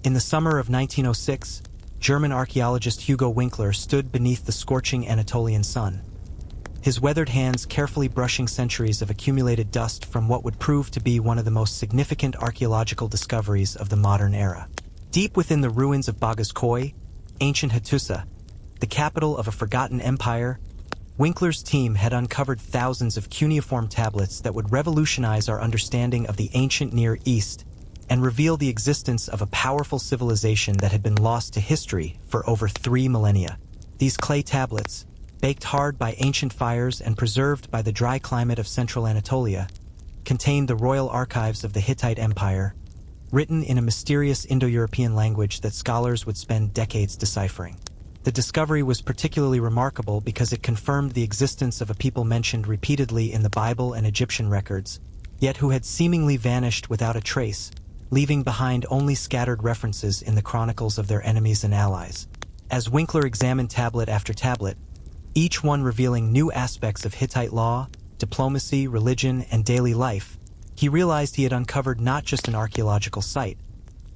In the summer of 1906, German archaeologist Hugo Winckler stood beneath the scorching Anatolian sun, his weathered hands carefully brushing centuries of accumulated dust from what would prove to be one of the most significant archaeological discoveries of the modern era. Deep within the ruins of Bagaskoi, ancient Hattusa, the capital of a forgotten empire, Winckler's team had uncovered thousands of cuneiform tablets that would revolutionize our understanding of the ancient Near East and reveal the existence of a powerful civilization that had been lost to history for over 3 millennia. These clay tablets, baked hard by ancient fires and preserved by the dry climate of central Anatolia, contained the royal archives of the Hittite Empire, written in a mysterious Indo-European language that scholars would spend decades deciphering. The discovery was particularly remarkable because it confirmed the existence of a people mentioned repeatedly in the Bible and Egyptian records, yet who had seemingly vanished without a trace, leaving behind only scattered references in the chronicles of their enemies and allies. As Winckler examined tablet after tablet, each one revealing new aspects of Hittite law, diplomacy, religion, and daily life, he realized he had uncovered not just an archaeological site,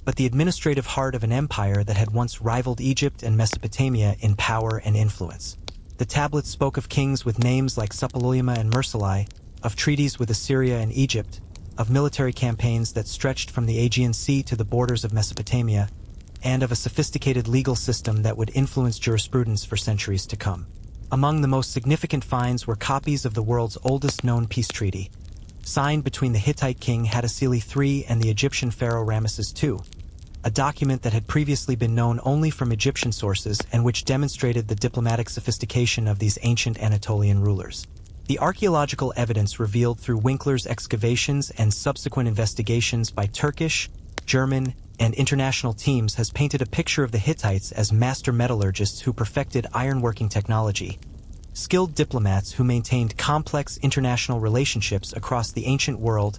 but the administrative heart of an empire that had once rivaled Egypt and Mesopotamia in power and influence. The tablets spoke of kings with names like Suppiluliuma and Mursili, of treaties with Assyria and Egypt, of military campaigns that stretched from the Aegean Sea to the borders of Mesopotamia, and of a sophisticated legal system that would influence jurisprudence for centuries to come. Among the most significant finds were copies of the world's oldest known peace treaty, signed between the Hittite king Hattusa III and the Egyptian pharaoh Ramesses II, a document that had previously been known only from Egyptian sources and which demonstrated the diplomatic sophistication of these ancient Anatolian rulers. The archaeological evidence revealed through Winckler's excavations and subsequent investigations by Turkish, German, and international teams has painted a picture of the Hittites as master metallurgists who perfected ironworking technology, skilled diplomats who maintained complex international relationships across the ancient world,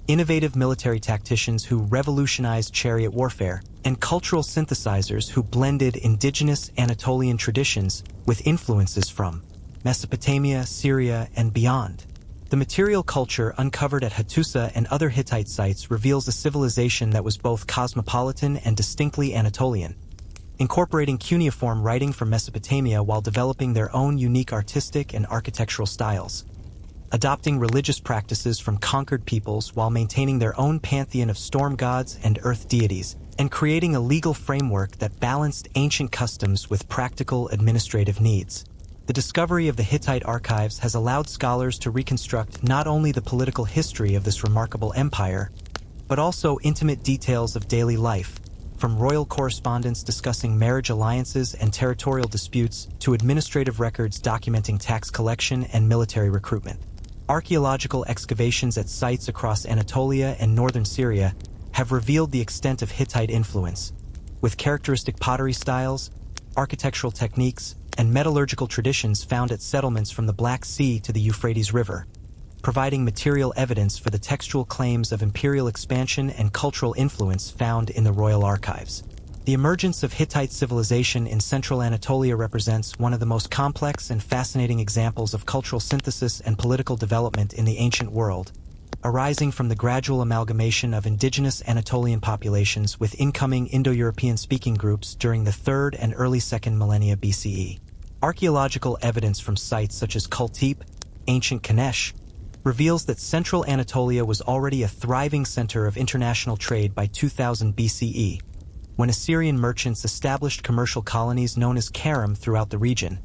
innovative military tacticians who revolutionized chariot warfare, and cultural synthesizers who blended indigenous Anatolian traditions with influences from Mesopotamia, Syria, and beyond. The material culture uncovered at Hattusa and other Hittite sites reveals a civilization that was both cosmopolitan and distinctly Anatolian, incorporating cuneiform writing from Mesopotamia while developing their own unique artistic and architectural styles, adopting religious practices from conquered peoples while maintaining their own pantheon of storm gods and earth deities, and creating a legal framework that balanced ancient customs with practical administrative needs. The discovery of the Hittite archives has allowed scholars to reconstruct not only the political history of this remarkable empire, but also intimate details of daily life, from royal correspondence discussing marriage alliances and territorial disputes to administrative records documenting tax collection and military recruitment. Archaeological excavations at sites across Anatolia and northern Syria have revealed the extent of Hittite influence, with characteristic pottery styles, architectural techniques, and metallurgical traditions found at settlements from the Black Sea to the Euphrates River, providing material evidence for the textual claims of imperial expansion and cultural influence found in the royal archives. The emergence of Hittite civilization in central Anatolia represents one of the most complex and fascinating examples of cultural synthesis and political development in the ancient world, arising from the gradual amalgamation of indigenous Anatolian populations with incoming Indo-European speaking groups during the 3rd and early 2nd millennia BCE. Archaeological evidence from sites such as Kultepe, ancient Kanesh, reveals that central Anatolia was already a thriving center of international trade by 2000 BCE, when Assyrian merchants established commercial colonies known as Karim throughout the region,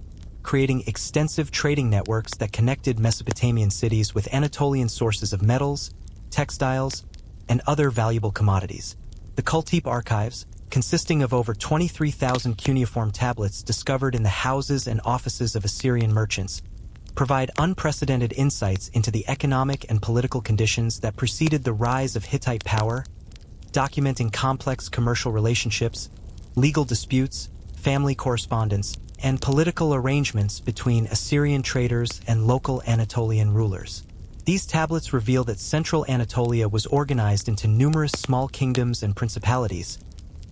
creating extensive trading networks that connected Mesopotamian cities with Anatolian sources of metals, textiles, and other valuable commodities. The Kultepe archives, consisting of over 23,000 cuneiform tablets discovered in the houses and offices of Assyrian merchants, provide unprecedented insights into the economic and political conditions that preceded the rise of Hittite power, documenting complex commercial relationships, legal disputes, family correspondence, and political arrangements between Assyrian traders and local Anatolian rulers. These tablets reveal that central Anatolia was organized into numerous small kingdoms and principalities,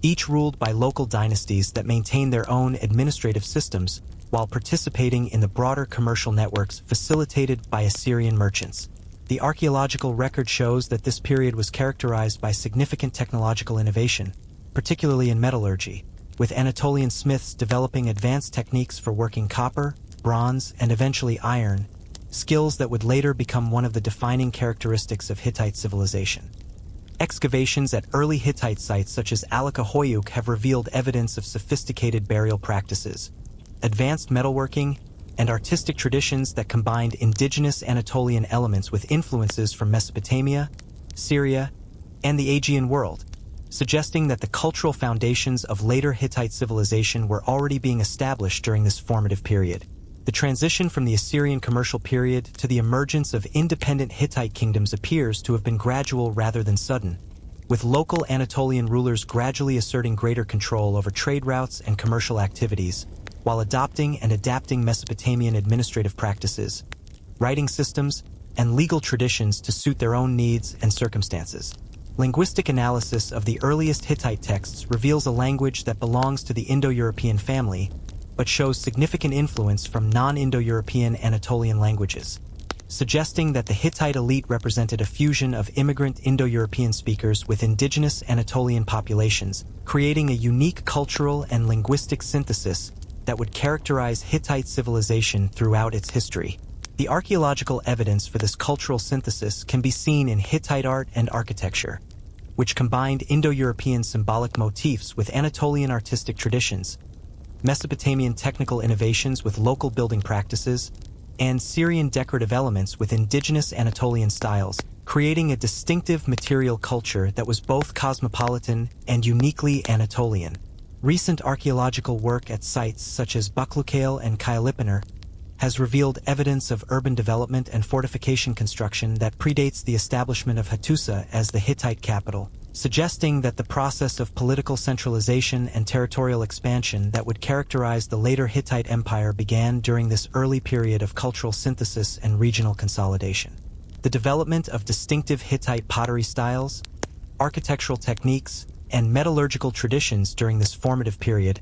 each ruled by local dynasties that maintained their own administrative systems while participating in the broader commercial networks facilitated by Assyrian merchants. The archaeological record shows that this period was characterized by significant technological innovation, particularly in metallurgy, with Anatolian smiths developing advanced techniques for working copper, bronze, and eventually iron, skills that would later become one of the defining characteristics of Hittite civilization. Excavations at early Hittite sites such as Alaka have revealed evidence of sophisticated burial practices, advanced metalworking, and artistic traditions that combined indigenous Anatolian elements with influences from Mesopotamia, Syria, and the Aegean world, suggesting that the cultural foundations of later Hittite civilization were already being established during this formative period. The transition from the Assyrian commercial period to the emergence of independent Hittite kingdoms appears to have been gradual rather than sudden, with local Anatolian rulers gradually asserting greater control over trade routes and commercial activities, while adopting and adapting Mesopotamian administrative practices, writing systems, and legal traditions to suit their own needs and circumstances. Linguistic analysis of the earliest Hittite texts reveals a language that belongs to the Indo-European family, but shows significant influence from non-Indo-European Anatolian languages, suggesting that the Hittite elite represented a fusion of immigrant Indo-European speakers with indigenous Anatolian populations, creating a unique cultural and linguistic synthesis that would characterize Hittite civilization throughout its history. The archaeological evidence for this cultural synthesis can be seen in Hittite art and architecture, which combined Indo-European symbolic motifs with Anatolian artistic traditions, Mesopotamian technical innovations with local building practices, and Syrian decorative elements with indigenous Anatolian styles, creating a distinctive material culture that was both cosmopolitan and uniquely Anatolian. Recent archaeological work at sites such as Buklukale and Kyalipinar has revealed evidence of urban development and fortification construction that predates the establishment of Hattusa as the Hittite capital, suggesting that the process of political centralization and territorial expansion that would characterize the later Hittite Empire began during this early period of cultural synthesis and regional consolidation. The development of distinctive Hittite pottery styles, architectural techniques, and metallurgical traditions during this formative period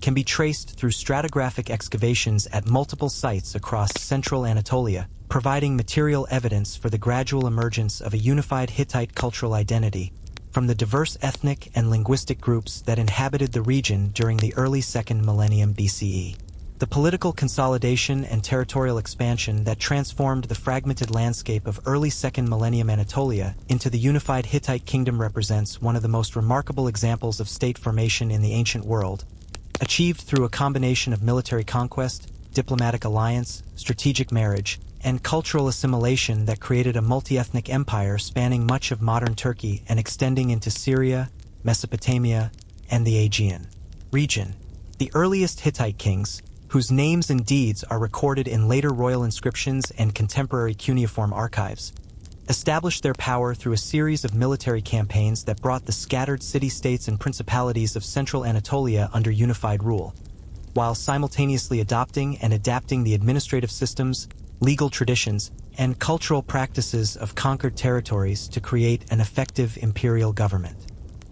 can be traced through stratigraphic excavations at multiple sites across central Anatolia, providing material evidence for the gradual emergence of a unified Hittite cultural identity from the diverse ethnic and linguistic groups that inhabited the region during the early 2nd millennium BCE. The political consolidation and territorial expansion that transformed the fragmented landscape of early 2nd millennium Anatolia into the unified Hittite kingdom represents one of the most remarkable examples of state formation in the ancient world, achieved through a combination of military conquest, diplomatic alliance, strategic marriage, and cultural assimilation that created a multi-ethnic empire spanning much of modern Turkey and extending into Syria, Mesopotamia, and the Aegean region. The earliest Hittite kings, whose names and deeds are recorded in later royal inscriptions and contemporary cuneiform archives, established their power through a series of military campaigns that brought the scattered city-states and principalities of central Anatolia under unified rule, while simultaneously adopting and adapting the administrative systems, legal traditions, and cultural practices of conquered territories to create an effective imperial government.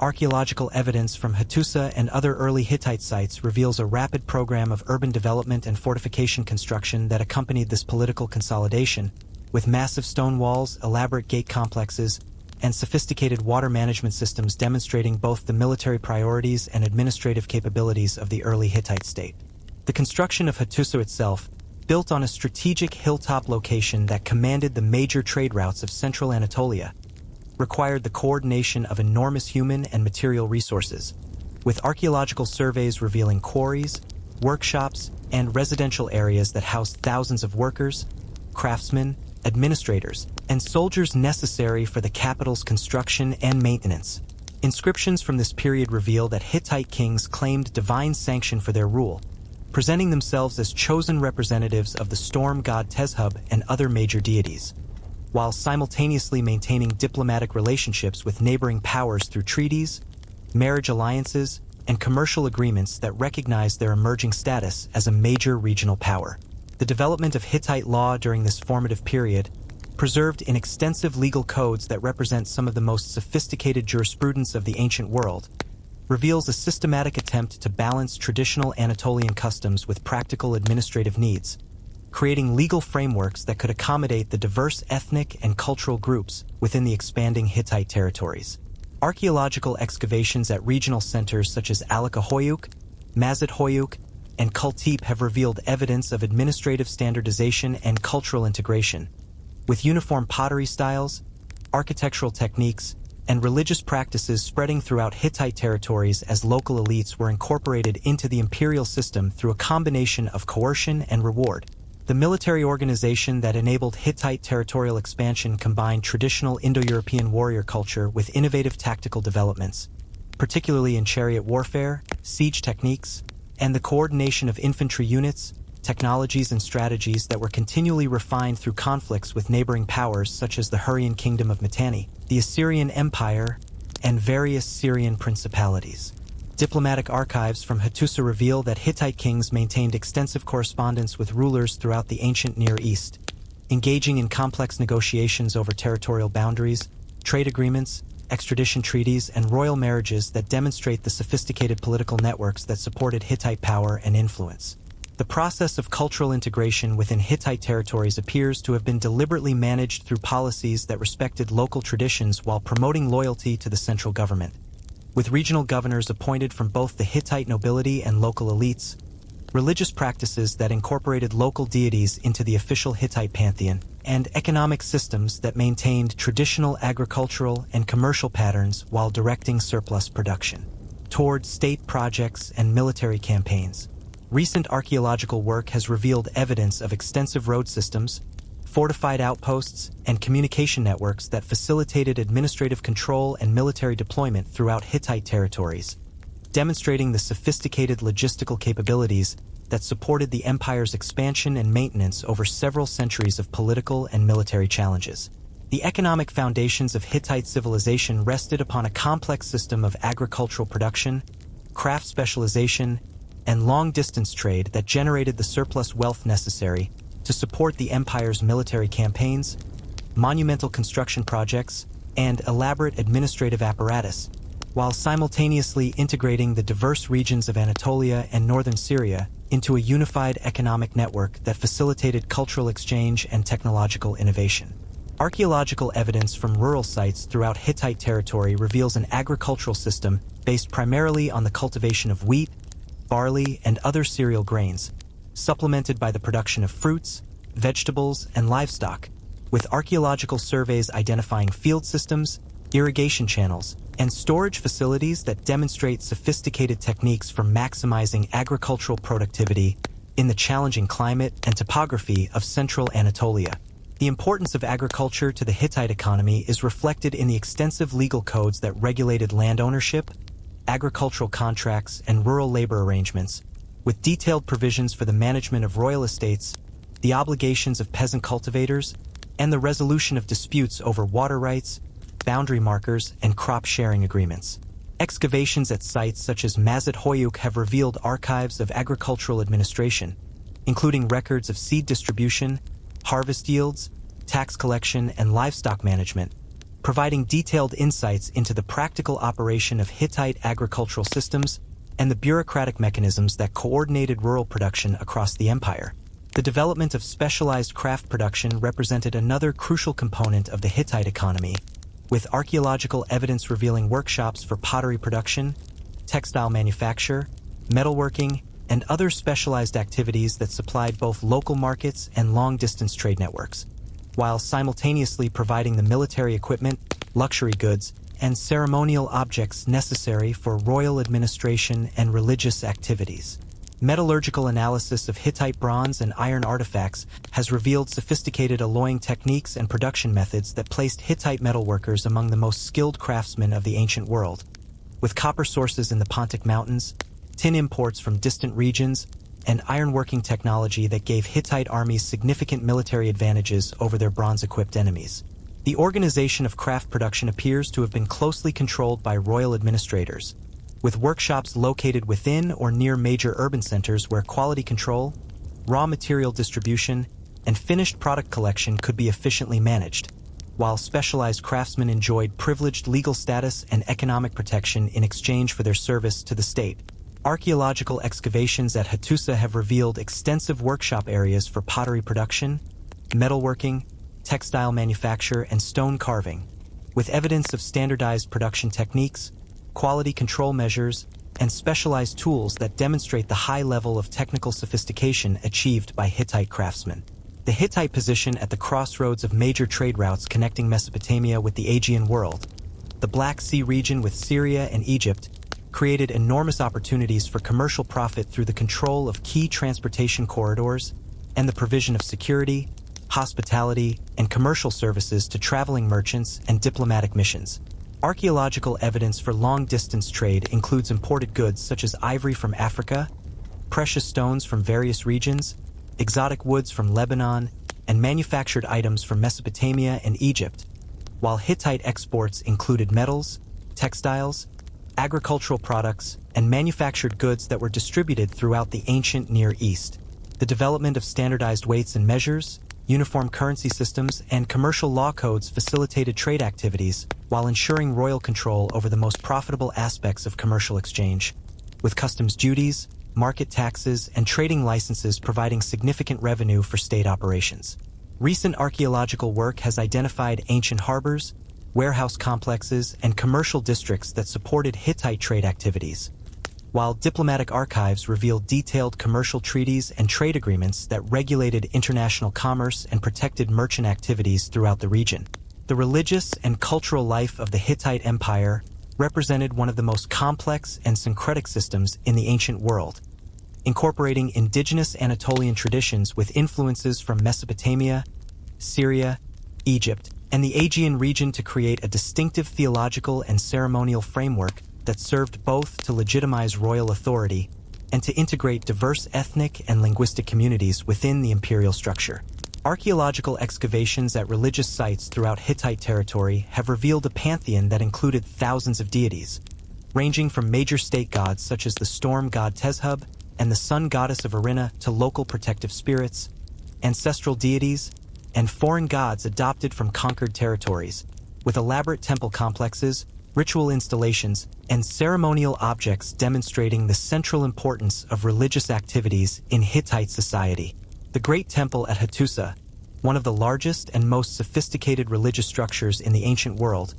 Archaeological evidence from Hattusa and other early Hittite sites reveals a rapid program of urban development and fortification construction that accompanied this political consolidation, with massive stone walls, elaborate gate complexes, and sophisticated water management systems demonstrating both the military priorities and administrative capabilities of the early Hittite state. The construction of Hattusa itself, built on a strategic hilltop location that commanded the major trade routes of central Anatolia, required the coordination of enormous human and material resources, with archaeological surveys revealing quarries, workshops, and residential areas that housed thousands of workers, craftsmen, administrators, and soldiers necessary for the capital's construction and maintenance. Inscriptions from this period reveal that Hittite kings claimed divine sanction for their rule, presenting themselves as chosen representatives of the storm god Tezhub and other major deities, while simultaneously maintaining diplomatic relationships with neighboring powers through treaties, marriage alliances, and commercial agreements that recognized their emerging status as a major regional power. The development of Hittite law during this formative period, preserved in extensive legal codes that represent some of the most sophisticated jurisprudence of the ancient world, reveals a systematic attempt to balance traditional Anatolian customs with practical administrative needs, creating legal frameworks that could accommodate the diverse ethnic and cultural groups within the expanding Hittite territories. Archaeological excavations at regional centers such as Alaka-Hoyuk, Mazat-Hoyuk, and Kultepe have revealed evidence of administrative standardization and cultural integration, with uniform pottery styles, architectural techniques, and religious practices spreading throughout Hittite territories as local elites were incorporated into the imperial system through a combination of coercion and reward. The military organization that enabled Hittite territorial expansion combined traditional Indo-European warrior culture with innovative tactical developments, particularly in chariot warfare, siege techniques, and the coordination of infantry units, technologies and strategies that were continually refined through conflicts with neighboring powers such as the Hurrian Kingdom of Mitanni, the Assyrian Empire, and various Syrian principalities. Diplomatic archives from Hattusa reveal that Hittite kings maintained extensive correspondence with rulers throughout the ancient Near East, engaging in complex negotiations over territorial boundaries, trade agreements, extradition treaties, and royal marriages that demonstrate the sophisticated political networks that supported Hittite power and influence. The process of cultural integration within Hittite territories appears to have been deliberately managed through policies that respected local traditions while promoting loyalty to the central government. With regional governors appointed from both the Hittite nobility and local elites, religious practices that incorporated local deities into the official Hittite pantheon, and economic systems that maintained traditional agricultural and commercial patterns while directing surplus production toward state projects and military campaigns. Recent archaeological work has revealed evidence of extensive road systems, fortified outposts, and communication networks that facilitated administrative control and military deployment throughout Hittite territories, demonstrating the sophisticated logistical capabilities that supported the empire's expansion and maintenance over several centuries of political and military challenges. The economic foundations of Hittite civilization rested upon a complex system of agricultural production, craft specialization, and long-distance trade that generated the surplus wealth necessary to support the empire's military campaigns, monumental construction projects, and elaborate administrative apparatus, while simultaneously integrating the diverse regions of Anatolia and northern Syria into a unified economic network that facilitated cultural exchange and technological innovation. Archaeological evidence from rural sites throughout Hittite territory reveals an agricultural system based primarily on the cultivation of wheat, barley, and other cereal grains, supplemented by the production of fruits, vegetables, and livestock, with archaeological surveys identifying field systems, irrigation channels, and storage facilities that demonstrate sophisticated techniques for maximizing agricultural productivity in the challenging climate and topography of central Anatolia. The importance of agriculture to the Hittite economy is reflected in the extensive legal codes that regulated land ownership, agricultural contracts, and rural labor arrangements, with detailed provisions for the management of royal estates, the obligations of peasant cultivators, and the resolution of disputes over water rights, boundary markers, and crop sharing agreements. Excavations at sites such as Mazat-Hoyuk have revealed archives of agricultural administration, including records of seed distribution, harvest yields, tax collection, and livestock management, providing detailed insights into the practical operation of Hittite agricultural systems and the bureaucratic mechanisms that coordinated rural production across the empire. The development of specialized craft production represented another crucial component of the Hittite economy, with archaeological evidence revealing workshops for pottery production, textile manufacture, metalworking, and other specialized activities that supplied both local markets and long-distance trade networks, while simultaneously providing the military equipment, luxury goods, and ceremonial objects necessary for royal administration and religious activities. Metallurgical analysis of Hittite bronze and iron artifacts has revealed sophisticated alloying techniques and production methods that placed Hittite metalworkers among the most skilled craftsmen of the ancient world. With copper sources in the Pontic Mountains, tin imports from distant regions, and ironworking technology that gave Hittite armies significant military advantages over their bronze-equipped enemies. The organization of craft production appears to have been closely controlled by royal administrators, with workshops located within or near major urban centers where quality control, raw material distribution, and finished product collection could be efficiently managed, while specialized craftsmen enjoyed privileged legal status and economic protection in exchange for their service to the state. Archaeological excavations at Hattusa have revealed extensive workshop areas for pottery production, metalworking, textile manufacture, and stone carving, with evidence of standardized production techniques, quality control measures, and specialized tools that demonstrate the high level of technical sophistication achieved by Hittite craftsmen. The Hittite position at the crossroads of major trade routes connecting Mesopotamia with the Aegean world, the Black Sea region with Syria and Egypt, created enormous opportunities for commercial profit through the control of key transportation corridors and the provision of security, hospitality, and commercial services to traveling merchants and diplomatic missions. Archaeological evidence for long-distance trade includes imported goods such as ivory from Africa, precious stones from various regions, exotic woods from Lebanon, and manufactured items from Mesopotamia and Egypt, while Hittite exports included metals, textiles, agricultural products, and manufactured goods that were distributed throughout the ancient Near East. The development of standardized weights and measures, uniform currency systems, and commercial law codes facilitated trade activities while ensuring royal control over the most profitable aspects of commercial exchange, with customs duties, market taxes, and trading licenses providing significant revenue for state operations. Recent archaeological work has identified ancient harbors, warehouse complexes, and commercial districts that supported Hittite trade activities, while diplomatic archives reveal detailed commercial treaties and trade agreements that regulated international commerce and protected merchant activities throughout the region. The religious and cultural life of the Hittite Empire represented one of the most complex and syncretic systems in the ancient world, incorporating indigenous Anatolian traditions with influences from Mesopotamia, Syria, Egypt, and the Aegean region to create a distinctive theological and ceremonial framework that served both to legitimize royal authority and to integrate diverse ethnic and linguistic communities within the imperial structure. Archaeological excavations at religious sites throughout Hittite territory have revealed a pantheon that included thousands of deities, ranging from major state gods such as the storm god Tezhub and the sun goddess of Arena to local protective spirits, ancestral deities, and foreign gods adopted from conquered territories, with elaborate temple complexes, ritual installations, and ceremonial objects demonstrating the central importance of religious activities in Hittite society. The Great Temple at Hattusa, one of the largest and most sophisticated religious structures in the ancient world,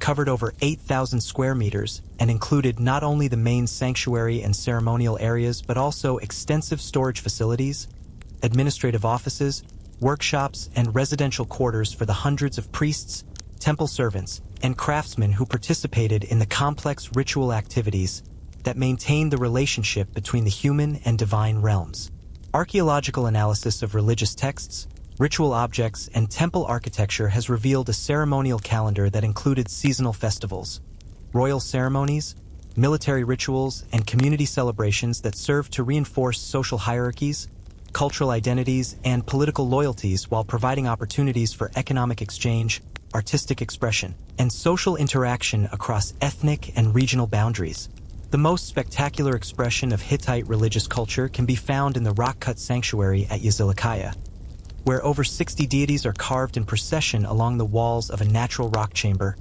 covered over 8,000 square meters and included not only the main sanctuary and ceremonial areas but also extensive storage facilities, administrative offices, workshops, and residential quarters for the hundreds of priests, temple servants, and craftsmen who participated in the complex ritual activities that maintained the relationship between the human and divine realms. Archaeological analysis of religious texts, ritual objects, and temple architecture has revealed a ceremonial calendar that included seasonal festivals, royal ceremonies, military rituals, and community celebrations that served to reinforce social hierarchies, cultural identities, and political loyalties while providing opportunities for economic exchange, artistic expression, and social interaction across ethnic and regional boundaries. The most spectacular expression of Hittite religious culture can be found in the rock-cut sanctuary at Yazilikaya, where over 60 deities are carved in procession along the walls of a natural rock chamber,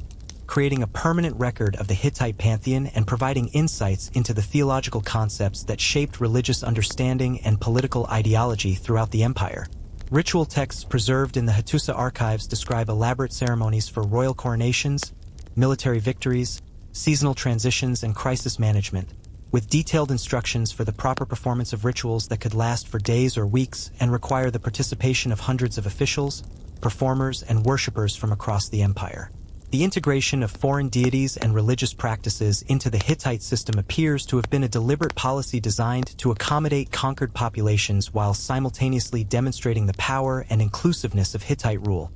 creating a permanent record of the Hittite pantheon and providing insights into the theological concepts that shaped religious understanding and political ideology throughout the empire. Ritual texts preserved in the Hattusa archives describe elaborate ceremonies for royal coronations, military victories, seasonal transitions, and crisis management, with detailed instructions for the proper performance of rituals that could last for days or weeks and require the participation of hundreds of officials, performers, and worshippers from across the empire. The integration of foreign deities and religious practices into the Hittite system appears to have been a deliberate policy designed to accommodate conquered populations while simultaneously demonstrating the power and inclusiveness of Hittite rule,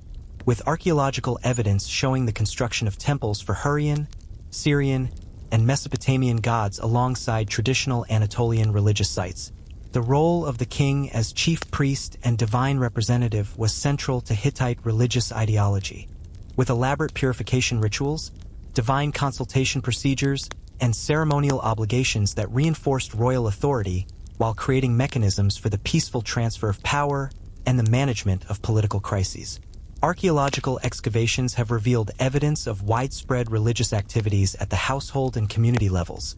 with archaeological evidence showing the construction of temples for Hurrian, Syrian, and Mesopotamian gods alongside traditional Anatolian religious sites. The role of the king as chief priest and divine representative was central to Hittite religious ideology, with elaborate purification rituals, divine consultation procedures, and ceremonial obligations that reinforced royal authority while creating mechanisms for the peaceful transfer of power and the management of political crises. Archaeological excavations have revealed evidence of widespread religious activities at the household and community levels,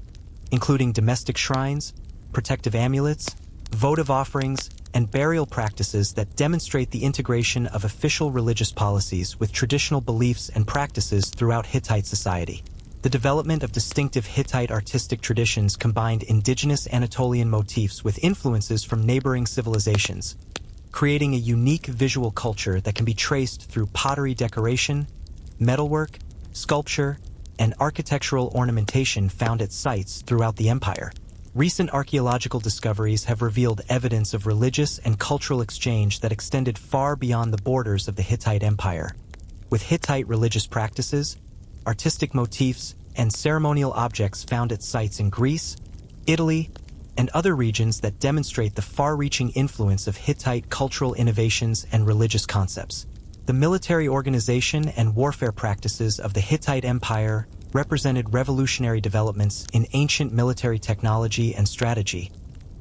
including domestic shrines, protective amulets, votive offerings, and and burial practices that demonstrate the integration of official religious policies with traditional beliefs and practices throughout Hittite society. The development of distinctive Hittite artistic traditions combined indigenous Anatolian motifs with influences from neighboring civilizations, creating a unique visual culture that can be traced through pottery decoration, metalwork, sculpture, and architectural ornamentation found at sites throughout the empire. Recent archaeological discoveries have revealed evidence of religious and cultural exchange that extended far beyond the borders of the Hittite Empire, with Hittite religious practices, artistic motifs, and ceremonial objects found at sites in Greece, Italy, and other regions that demonstrate the far-reaching influence of Hittite cultural innovations and religious concepts. The military organization and warfare practices of the Hittite Empire represented revolutionary developments in ancient military technology and strategy,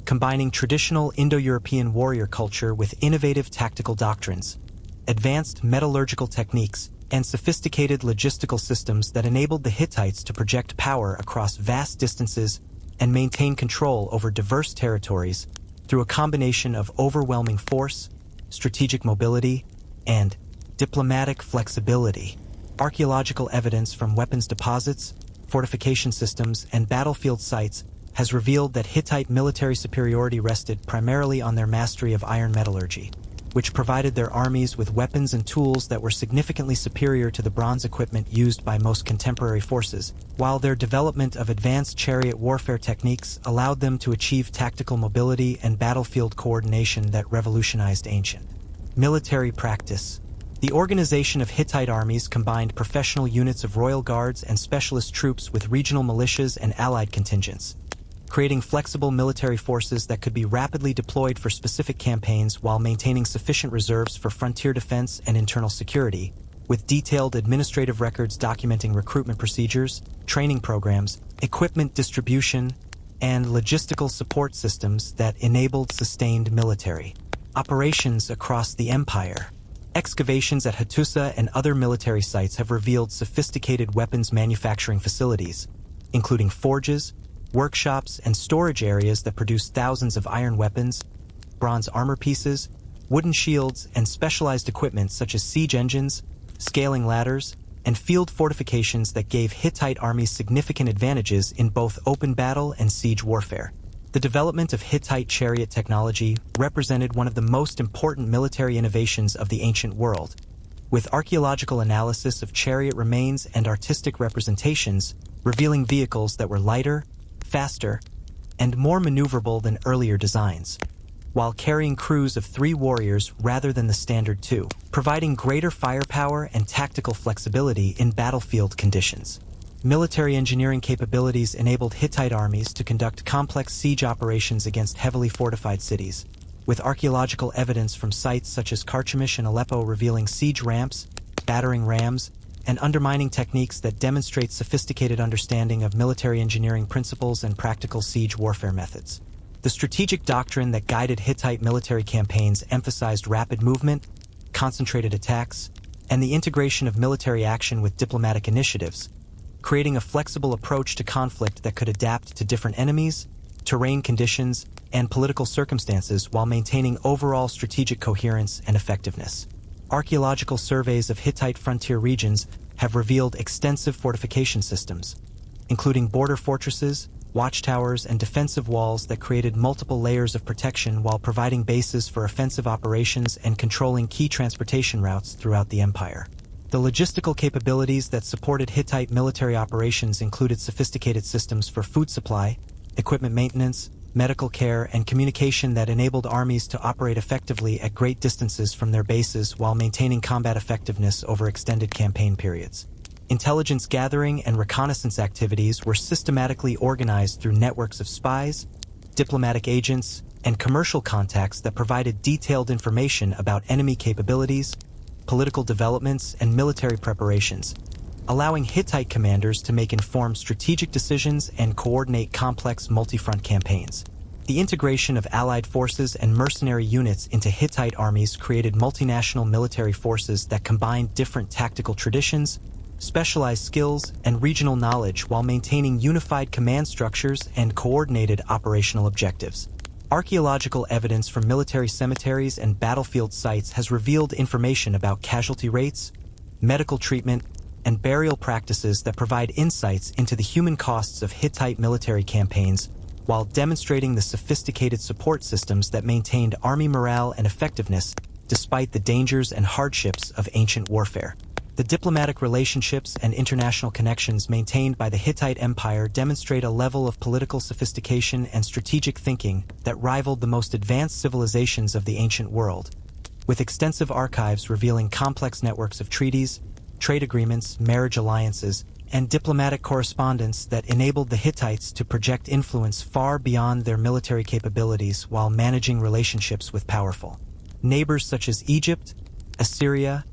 combining traditional Indo-European warrior culture with innovative tactical doctrines, advanced metallurgical techniques, and sophisticated logistical systems that enabled the Hittites to project power across vast distances and maintain control over diverse territories through a combination of overwhelming force, strategic mobility, and diplomatic flexibility. Archaeological evidence from weapons deposits, fortification systems, and battlefield sites has revealed that Hittite military superiority rested primarily on their mastery of iron metallurgy, which provided their armies with weapons and tools that were significantly superior to the bronze equipment used by most contemporary forces, while their development of advanced chariot warfare techniques allowed them to achieve tactical mobility and battlefield coordination that revolutionized ancient military practice. The organization of Hittite armies combined professional units of royal guards and specialist troops with regional militias and allied contingents, creating flexible military forces that could be rapidly deployed for specific campaigns while maintaining sufficient reserves for frontier defense and internal security, with detailed administrative records documenting recruitment procedures, training programs, equipment distribution, and logistical support systems that enabled sustained military operations across the empire. Excavations at Hattusa and other military sites have revealed sophisticated weapons manufacturing facilities, including forges, workshops, and storage areas that produce thousands of iron weapons, bronze armor pieces, wooden shields, and specialized equipment such as siege engines, scaling ladders, and field fortifications that gave Hittite armies significant advantages in both open battle and siege warfare. The development of Hittite chariot technology represented one of the most important military innovations of the ancient world, with archaeological analysis of chariot remains and artistic representations revealing vehicles that were lighter, faster, and more maneuverable than earlier designs, while carrying crews of 3 warriors rather than the standard 2, providing greater firepower and tactical flexibility in battlefield conditions. Military engineering capabilities enabled Hittite armies to conduct complex siege operations against heavily fortified cities, with archaeological evidence from sites such as Carchemish and Aleppo revealing siege ramps, battering rams, and undermining techniques that demonstrate sophisticated understanding of military engineering principles and practical siege warfare methods. The strategic doctrine that guided Hittite military campaigns emphasized rapid movement, concentrated attacks, and the integration of military action with diplomatic initiatives, creating a flexible approach to conflict that could adapt to different enemies, terrain conditions, and political circumstances while maintaining overall strategic coherence and effectiveness. Archaeological surveys of Hittite frontier regions have revealed extensive fortification systems, including border fortresses, watchtowers, and defensive walls that created multiple layers of protection while providing bases for offensive operations and controlling key transportation routes throughout the empire. The logistical capabilities that supported Hittite military operations included sophisticated systems for food supply, equipment maintenance, medical care, and communication that enabled armies to operate effectively at great distances from their bases while maintaining combat effectiveness over extended campaign periods. Intelligence gathering and reconnaissance activities were systematically organized through networks of spies, diplomatic agents, and commercial contacts that provided detailed information about enemy capabilities, political developments, and military preparations, allowing Hittite commanders to make informed strategic decisions and coordinate complex multi-front campaigns. The integration of allied forces and mercenary units into Hittite armies created multinational military forces that combined different tactical traditions, specialized skills, and regional knowledge while maintaining unified command structures and coordinated operational objectives. Archaeological evidence from military cemeteries and battlefield sites has revealed information about casualty rates, medical treatment, and burial practices that provide insights into the human costs of Hittite military campaigns, while demonstrating the sophisticated support systems that maintained army morale and effectiveness despite the dangers and hardships of ancient warfare. The diplomatic relationships and international connections maintained by the Hittite Empire demonstrate a level of political sophistication and strategic thinking that rivaled the most advanced civilizations of the ancient world, with extensive archives revealing complex networks of treaties, trade agreements, marriage alliances, and diplomatic correspondence that enabled the Hittites to project influence far beyond their military capabilities while managing relationships with powerful neighbors such as Egypt, Assyria,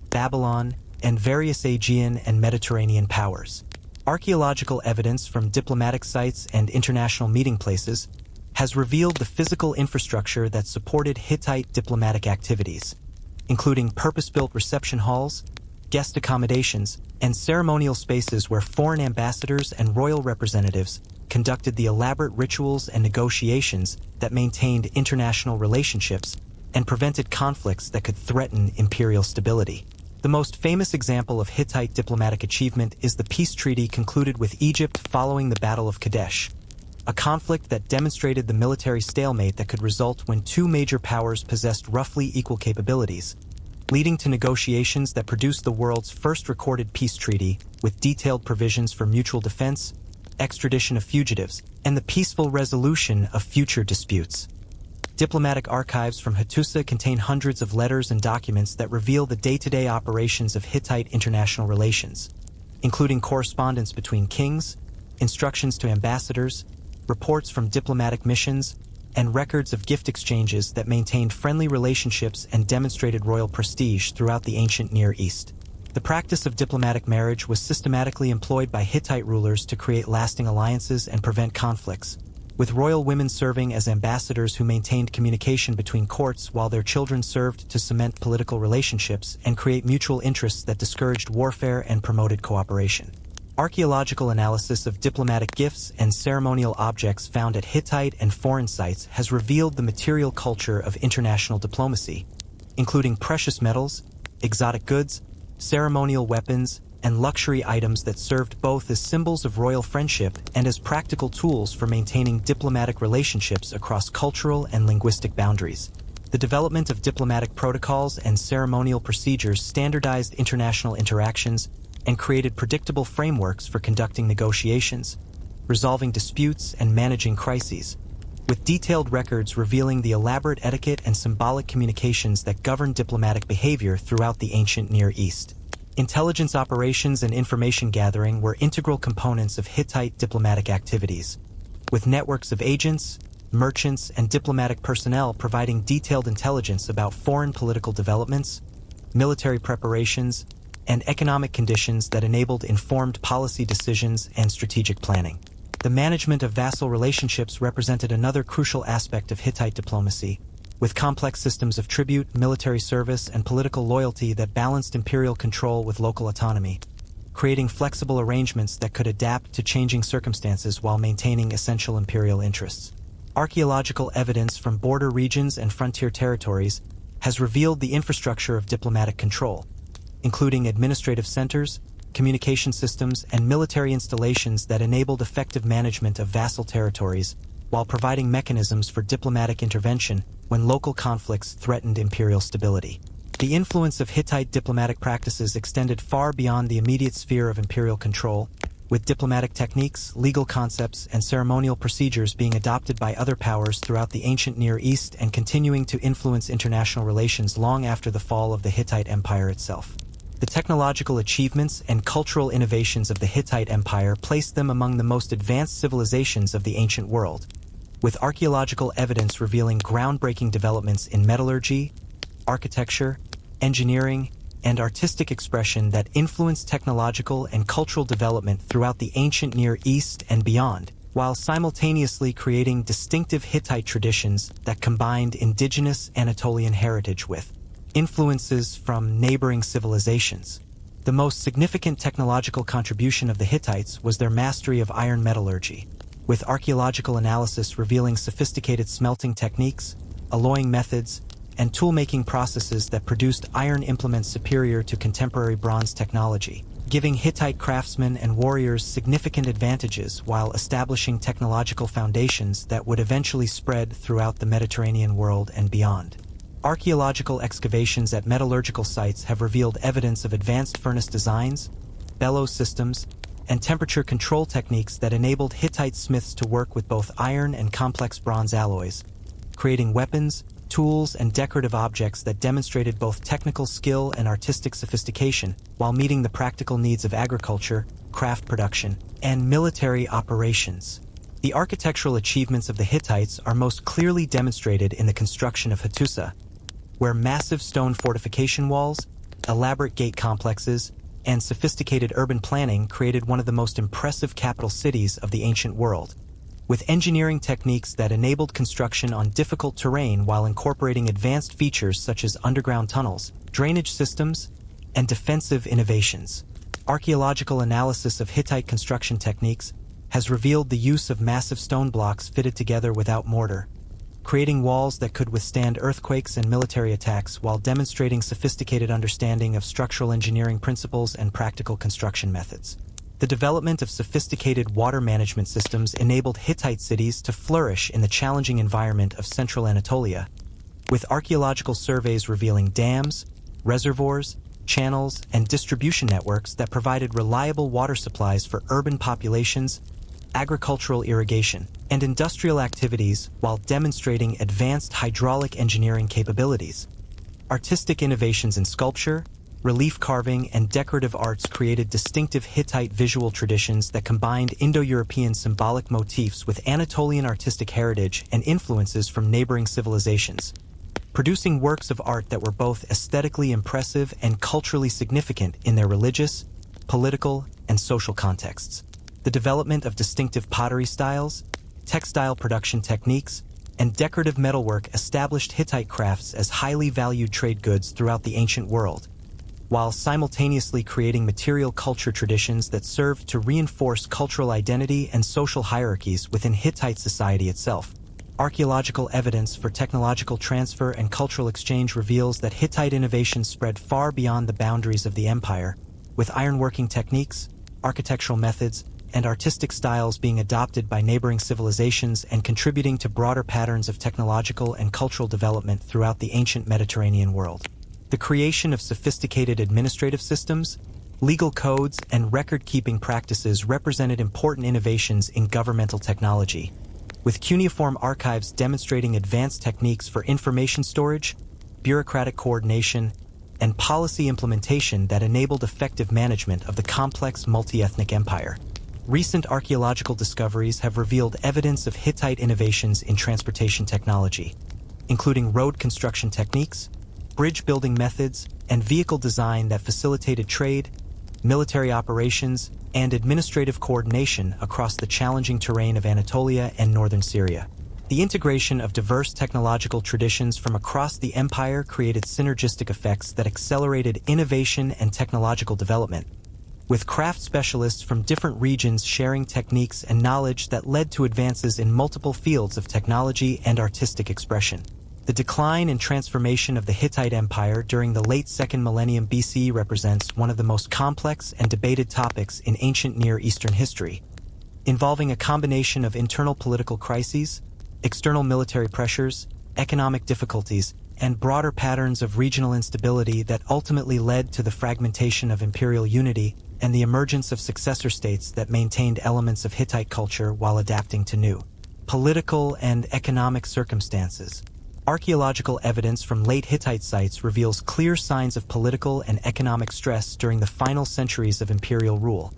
Babylon, and various Aegean and Mediterranean powers. Archaeological evidence from diplomatic sites and international meeting places has revealed the physical infrastructure that supported Hittite diplomatic activities, including purpose-built reception halls, guest accommodations, and ceremonial spaces where foreign ambassadors and royal representatives conducted the elaborate rituals and negotiations that maintained international relationships and prevented conflicts that could threaten imperial stability. The most famous example of Hittite diplomatic achievement is the peace treaty concluded with Egypt following the Battle of Kadesh, a conflict that demonstrated the military stalemate that could result when two major powers possessed roughly equal capabilities, leading to negotiations that produced the world's first recorded peace treaty with detailed provisions for mutual defense, extradition of fugitives, and the peaceful resolution of future disputes. Diplomatic archives from Hattusa contain hundreds of letters and documents that reveal the day-to-day operations of Hittite international relations, including correspondence between kings, instructions to ambassadors, reports from diplomatic missions, and records of gift exchanges that maintained friendly relationships and demonstrated royal prestige throughout the ancient Near East. The practice of diplomatic marriage was systematically employed by Hittite rulers to create lasting alliances and prevent conflicts, with royal women serving as ambassadors who maintained communication between courts while their children served to cement political relationships and create mutual interests that discouraged warfare and promoted cooperation. Archaeological analysis of diplomatic gifts and ceremonial objects found at Hittite and foreign sites has revealed the material culture of international diplomacy, including precious metals, exotic goods, ceremonial weapons, and luxury items that served both as symbols of royal friendship and as practical tools for maintaining diplomatic relationships across cultural and linguistic boundaries. The development of diplomatic protocols and ceremonial procedures standardized international interactions and created predictable frameworks for conducting negotiations, resolving disputes, and managing crises, with detailed records revealing the elaborate etiquette and symbolic communications that governed diplomatic behavior throughout the ancient Near East. Intelligence operations and information gathering were integral components of Hittite diplomatic activities, with networks of agents, merchants, and diplomatic personnel providing detailed intelligence about foreign political developments, military preparations, and economic conditions that enabled informed policy decisions and strategic planning. The management of vassal relationships represented another crucial aspect of Hittite diplomacy, with complex systems of tribute, military service, and political loyalty that balanced imperial control with local autonomy, creating flexible arrangements that could adapt to changing circumstances while maintaining essential imperial interests. Archaeological evidence from border regions and frontier territories has revealed the infrastructure of diplomatic control, including administrative centers, communication systems, and military installations that enabled effective management of vassal territories while providing mechanisms for diplomatic intervention when local conflicts threatened imperial stability. The influence of Hittite diplomatic practices extended far beyond the immediate sphere of imperial control, with diplomatic techniques, legal concepts, and ceremonial procedures being adopted by other powers throughout the ancient Near East and continuing to influence international relations long after the fall of the Hittite Empire itself. The technological achievements and cultural innovations of the Hittite Empire placed them among the most advanced civilizations of the ancient world, with archaeological evidence revealing groundbreaking developments in metallurgy, architecture, engineering, and artistic expression that influenced technological and cultural development throughout the ancient Near East and beyond, while simultaneously creating distinctive Hittite traditions that combined indigenous Anatolian heritage with influences from neighboring civilizations. The most significant technological contribution of the Hittites was their mastery of iron metallurgy, with archaeological analysis revealing sophisticated smelting techniques, alloying methods, and tool-making processes that produced iron implements superior to contemporary bronze technology, giving Hittite craftsmen and warriors significant advantages while establishing technological foundations that would eventually spread throughout the Mediterranean world and beyond. Archaeological excavations at metallurgical sites have revealed evidence of advanced furnace designs, bellows systems, and temperature control techniques that enabled Hittite smiths to work with both iron and complex bronze alloys, creating weapons, tools, and decorative objects that demonstrated both technical skill and artistic sophistication while meeting the practical needs of agriculture, craft production, and military operations. The architectural achievements of the Hittites are most clearly demonstrated in the construction of Hattusa, where massive stone fortification walls, elaborate gate complexes, and sophisticated urban planning created one of the most impressive capital cities of the ancient world, with engineering techniques that enabled construction on difficult terrain while incorporating advanced features such as underground tunnels, drainage systems, and defensive innovations. Archaeological analysis of Hittite construction techniques has revealed the use of massive stone blocks fitted together without mortar, creating walls that could withstand earthquakes and military attacks while demonstrating sophisticated understanding of structural engineering principles and practical construction methods. The development of sophisticated water management systems enabled Hittite cities to flourish in the challenging environment of central Anatolia, with archaeological surveys revealing dams, reservoirs, channels, and distribution networks that provided reliable water supplies for urban populations, agricultural irrigation, and industrial activities while demonstrating advanced hydraulic engineering capabilities. Artistic innovations in sculpture, relief carving, and decorative arts created distinctive Hittite visual traditions that combined Indo-European symbolic motifs with Anatolian artistic heritage and influences from neighboring civilizations, producing works of art that were both aesthetically impressive and culturally significant in their religious, political, and social contexts. The development of distinctive pottery styles, textile production techniques, and decorative metalwork established Hittite crafts as highly valued trade goods throughout the ancient world, while simultaneously creating material culture traditions that served to reinforce cultural identity and social hierarchies within Hittite society itself. Archaeological evidence for technological transfer and cultural exchange reveals that Hittite innovations spread far beyond the boundaries of the empire, with ironworking techniques, architectural methods, and artistic styles being adopted by neighboring civilizations and contributing to broader patterns of technological and cultural development throughout the ancient Mediterranean world. The creation of sophisticated administrative systems, legal codes, and record-keeping practices represented important innovations in governmental technology, with cuneiform archives demonstrating advanced techniques for information storage, bureaucratic coordination, and policy implementation that enabled effective management of the complex multi-ethnic empire. Recent archaeological discoveries have revealed evidence of Hittite innovations in transportation technology, including road construction techniques, bridge building methods, and vehicle design that facilitated trade, military operations, and administrative coordination across the challenging terrain of Anatolia and northern Syria. The integration of diverse technological traditions from across the empire created synergistic effects that accelerated innovation and technological development, with craft specialists from different regions sharing techniques and knowledge that led to advances in multiple fields of technology and artistic expression. The decline and transformation of the Hittite Empire during the late 2nd millennium BCE represents one of the most complex and debated topics in ancient Near Eastern history, involving a combination of internal political crises, external military pressures, economic difficulties, and broader patterns of regional instability that ultimately led to the fragmentation of imperial unity and the emergence of successor states that maintained elements of Hittite culture while adapting to new political and economic circumstances. Archaeological evidence from late Hittite sites reveals clear signs of political and economic stress during the final centuries of imperial rule,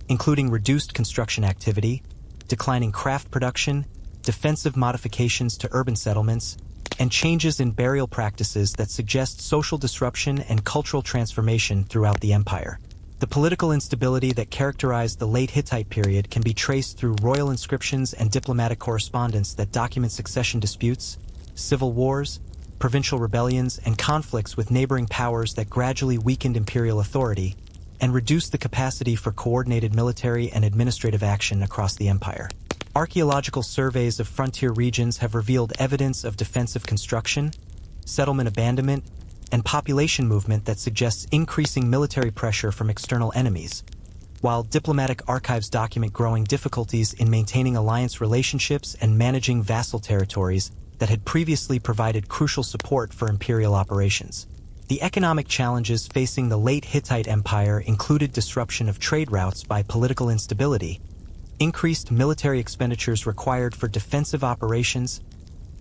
including reduced construction activity, declining craft production, defensive modifications to urban settlements, and changes in burial practices that suggest social disruption and cultural transformation throughout the empire. The political instability that characterized the late Hittite period can be traced through royal inscriptions and diplomatic correspondence that document succession disputes, civil wars, provincial rebellions, and conflicts with neighboring powers that gradually weakened imperial authority and reduced the capacity for coordinated military and administrative action across the empire. Archaeological surveys of frontier regions have revealed evidence of defensive construction, settlement abandonment, and population movement that suggests increasing military pressure from external enemies, while diplomatic archives document growing difficulties in maintaining alliance relationships and managing vassal territories that had previously provided crucial support for imperial operations. The economic challenges facing the late Hittite Empire included disruption of trade routes by political instability, increased military expenditures required for defensive operations,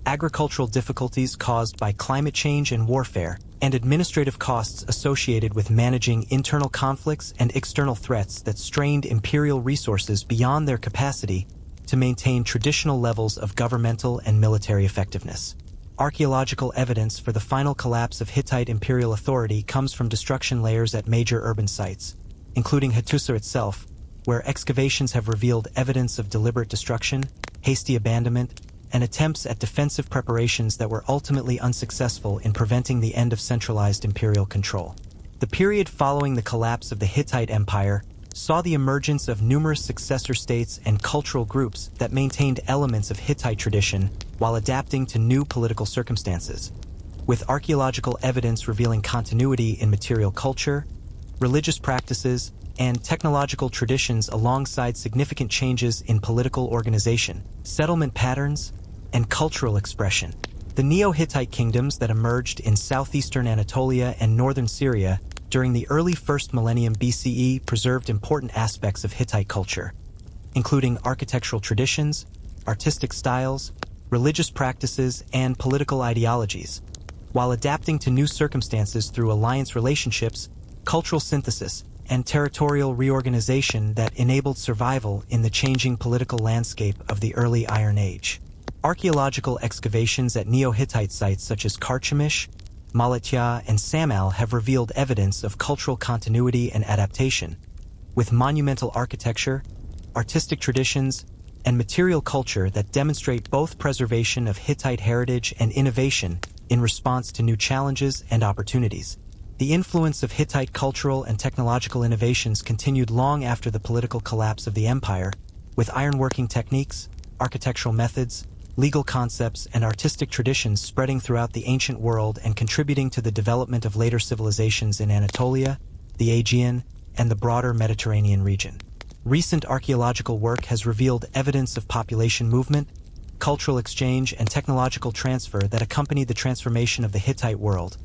agricultural difficulties caused by climate change and warfare, and administrative costs associated with managing internal conflicts and external threats that strained imperial resources beyond their capacity to maintain traditional levels of governmental and military effectiveness. Archaeological evidence for the final collapse of Hittite imperial authority comes from destruction layers at major urban sites, including Hattusa itself, where excavations have revealed evidence of deliberate destruction, hasty abandonment, and attempts at defensive preparations that were ultimately unsuccessful in preventing the end of centralized imperial control. The period following the collapse of the Hittite Empire saw the emergence of numerous successor states and cultural groups that maintained elements of Hittite tradition while adapting to new political circumstances, with archaeological evidence revealing continuity in material culture, religious practices, and technological traditions alongside significant changes in political organization, settlement patterns, and cultural expression. The Neo-Hittite kingdoms that emerged in southeastern Anatolia and northern Syria during the early 1st millennium BCE preserved important aspects of Hittite culture, including architectural traditions, artistic styles, religious practices, and political ideologies, while adapting to new circumstances through alliance relationships, cultural synthesis, and territorial reorganization that enabled survival in the changing political landscape of the early Iron Age. Archaeological excavations at Neo-Hittite sites such as Carchemish, Malatya, and Samal have revealed evidence of cultural continuity and adaptation, with monumental architecture, artistic traditions, and material culture that demonstrate both preservation of Hittite heritage and innovation in response to new challenges and opportunities. The influence of Hittite cultural and technological innovations continued long after the political collapse of the empire, with ironworking techniques, architectural methods, legal concepts, and artistic traditions spreading throughout the ancient world and contributing to the development of later civilizations in Anatolia, the Aegean, and the broader Mediterranean region. Recent archaeological work has revealed evidence of population movement, cultural exchange, and technological transfer that accompanied the transformation of the Hittite world,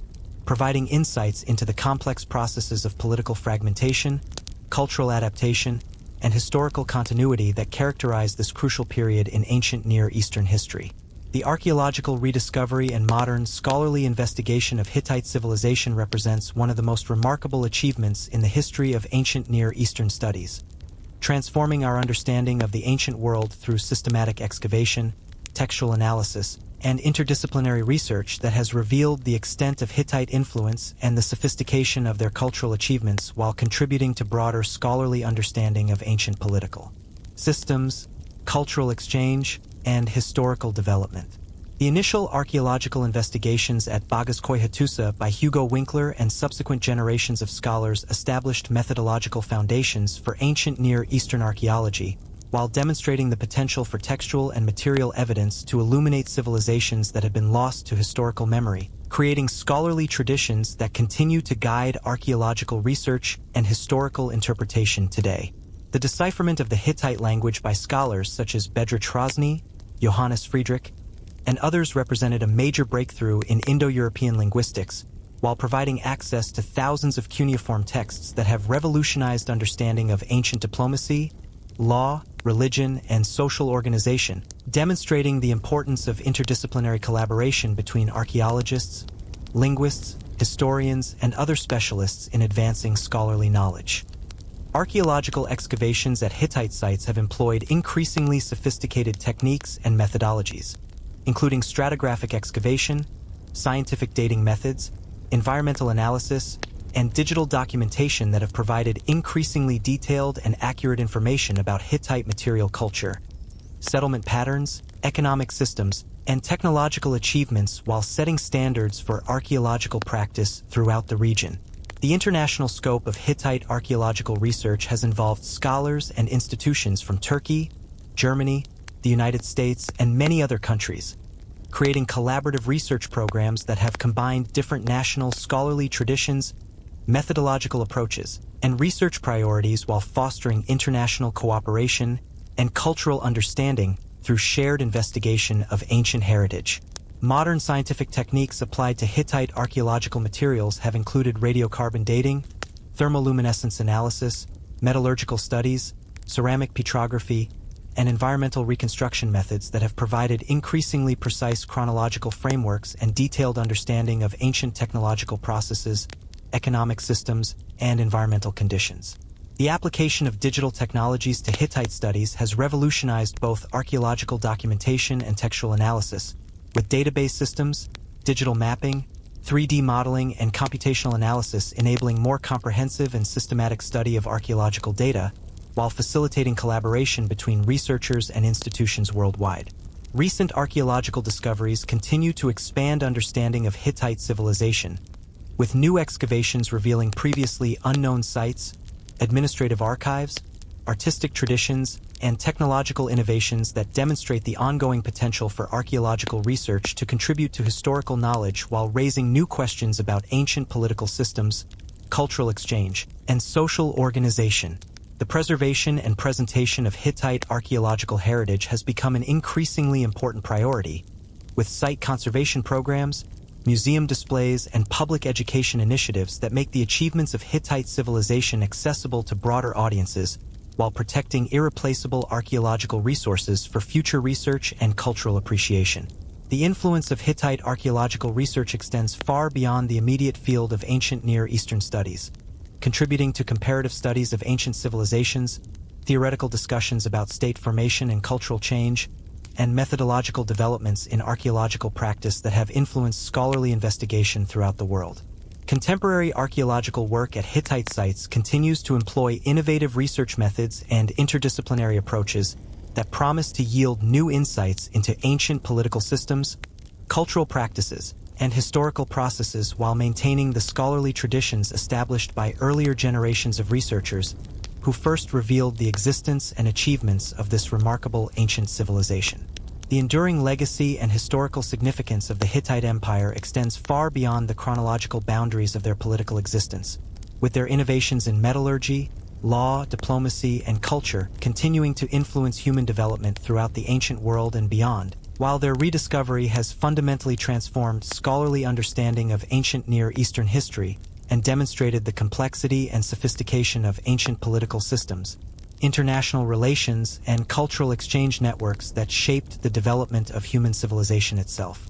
providing insights into the complex processes of political fragmentation, cultural adaptation, and historical continuity that characterized this crucial period in ancient Near Eastern history. The archaeological rediscovery and modern scholarly investigation of Hittite civilization represents one of the most remarkable achievements in the history of ancient Near Eastern studies, transforming our understanding of the ancient world through systematic excavation, textual analysis, and interdisciplinary research that has revealed the extent of Hittite influence and the sophistication of their cultural achievements while contributing to broader scholarly understanding of ancient political systems, cultural exchange, and historical development. The initial archaeological investigations at Bagaskoy Hattusa by Hugo Winckler and subsequent generations of scholars established methodological foundations for ancient Near Eastern archaeology, while demonstrating the potential for textual and material evidence to illuminate civilizations that had been lost to historical memory, creating scholarly traditions that continue to guide archaeological research and historical interpretation today. The decipherment of the Hittite language by scholars such as Bedřich Hrozný, Johannes Friedrich, and others represented a major breakthrough in Indo-European linguistics, while providing access to thousands of cuneiform texts that have revolutionized understanding of ancient diplomacy, law, religion, and social organization, demonstrating the importance of interdisciplinary collaboration between archaeologists, linguists, historians, and other specialists in advancing scholarly knowledge. Archaeological excavations at Hittite sites have employed increasingly sophisticated techniques and methodologies, including stratigraphic excavation, scientific dating methods, environmental analysis, and digital documentation that have provided increasingly detailed and accurate information about Hittite material culture, settlement patterns, economic systems, and technological achievements while setting standards for archaeological practice throughout the region. The international scope of Hittite archaeological research has involved scholars and institutions from Turkey, Germany, the the United States, and many other countries, creating collaborative research programs that have combined different national scholarly traditions, methodological approaches, and research priorities while fostering international cooperation and cultural understanding through shared investigation of ancient heritage. Modern scientific techniques applied to Hittite archaeological materials have included radiocarbon dating, thermoluminescence analysis, metallurgical studies, ceramic petrography, and environmental reconstruction methods that have provided increasingly precise chronological frameworks and detailed understanding of ancient technological processes, economic systems, and environmental conditions. The application of digital technologies to Hittite studies has revolutionized both archaeological documentation and textual analysis, with database systems, digital mapping, 3D modeling, and computational analysis enabling more comprehensive and systematic study of archaeological data, while facilitating collaboration between researchers and institutions worldwide. Recent archaeological discoveries continue to expand understanding of Hittite civilization, with new excavations revealing previously unknown sites, administrative archives, artistic traditions, and technological innovations that demonstrate the ongoing potential for archaeological research to contribute to historical knowledge while raising new questions about ancient political systems, cultural exchange, and social organization. The preservation and presentation of Hittite archaeological heritage has become an increasingly important priority, with site conservation programs, museum displays, and public education initiatives that make the achievements of Hittite civilization accessible to broader audiences, while protecting irreplaceable archaeological resources for future research and cultural appreciation. The influence of Hittite archaeological research extends far beyond the immediate field of ancient Near Eastern studies, contributing to comparative studies of ancient civilizations, theoretical discussions about state formation and cultural change, and methodological developments in archaeological practice that have influenced scholarly investigation throughout the world. Contemporary archaeological work at Hittite sites continues to employ innovative research methods and interdisciplinary approaches that promise to yield new insights into ancient political systems, cultural practices, and historical processes while maintaining the scholarly traditions established by earlier generations of researchers who first revealed the existence and achievements of this remarkable ancient civilization. The enduring legacy and historical significance of the Hittite Empire extends far beyond the chronological boundaries of their political existence, with their innovations in metallurgy, law, diplomacy, and culture continuing to influence human development throughout the ancient world and beyond. While their rediscovery has fundamentally transformed scholarly understanding of ancient Near Eastern history and demonstrated the complexity and sophistication of ancient political systems, international relations, and cultural exchange networks that shaped the development of human civilization itself.